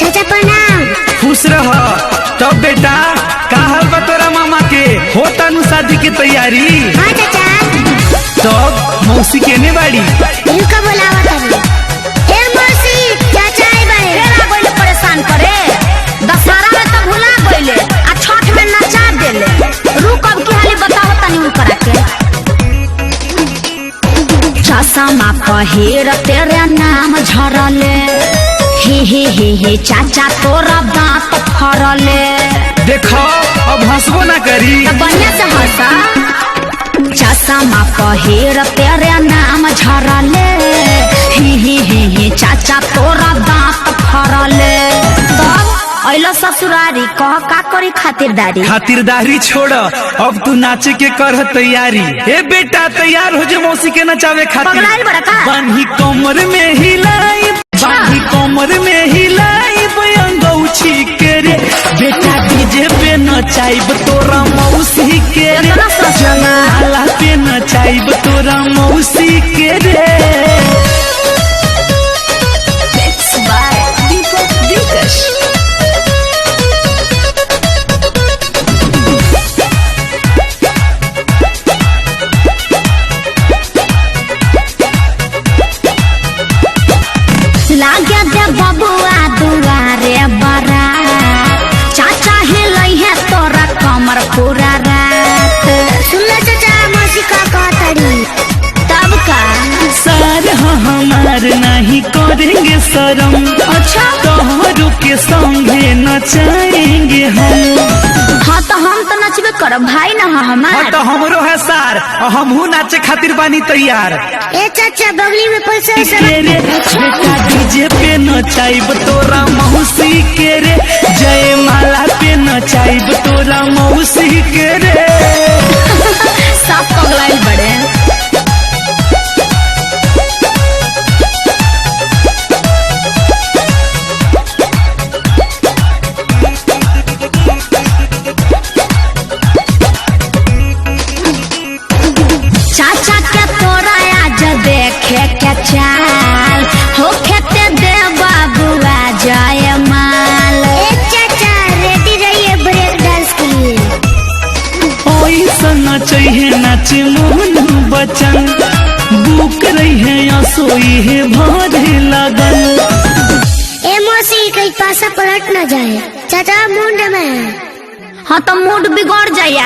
चाचा प्रणाम। खुश रह। तब बेटा का हाल बा तोरा मामा के? होता नु शादी की तैयारी? हाँ चाचा। तब मौसी केने बाड़ी? इनका बुलावा तभी। ए मौसी, चाचा आई बाड़े। तेरा गोइले परेशान करे। दशहरा में तो भुला गोइले आ छठ में नचा देले। रुक अब की हाली बताओ तनी उनकरा के। चश्मा पहिर तेरे नाम झरले। हे चाचा तोरा दांत फरले। देखो अब हंसबो ना करी। बढ़िया से हंसा। चश्मा पहिर तेरे नाम झरले। हे चाचा तोरा दांत फरले। तब अइलो ससुरारी कह का करी खातिरदारी? खातिरदारी छोड़, अब तू नाचे के कर तैयारी। ए बेटा तैयार हो जो मौसी के नचावे खातिर। पगलाइल बड़ा का? बांधी कमर में हिलाई, बांधी कमर में हिलाई अंगौछी के रे। बेटा डीजे पे नचाइब तोरा मौसी के रे। इतना सस्ता? जनाला पे नचाइब तोरा मौसी के रे। लागे दे बबुआ दुआरे बरा। चाचा हिलई है तोरा कमर पूरा रात। सुन लो चाचा, मौसी का कहतड़ी। तब का? सर हमार नहीं करेंगे शर्म। अच्छा। तोहरों के संगे नचाएंगे हम। हाँ तो हम तो नचबे करब, भाई ना हाँ हमार। तो हमरो है सार, हमहू नाचे खातिर बानी तैयार। ए चाचा, बगली में पैसा के रे बेटा डीजे पे नचाइब तोरा मौसी के रे। जय माला पे नचाइब तोरा मौसी के रे। सब पगलाइल बड़े। चाचा के तोरा आज देखे के चाल। हो खेते दे बाबुआ जाए माल। ए चाचा, रेडी रहिए ब्रेक डांस के लिए। ऐसा नचैहे नाचे मोहन बचन। बुक रही है या सोई है भरे लगन। ए मौसी, कहीं पासा पलट न जाए। चाचा मुंड में। हाँ तो मूड बिगड़ जाए।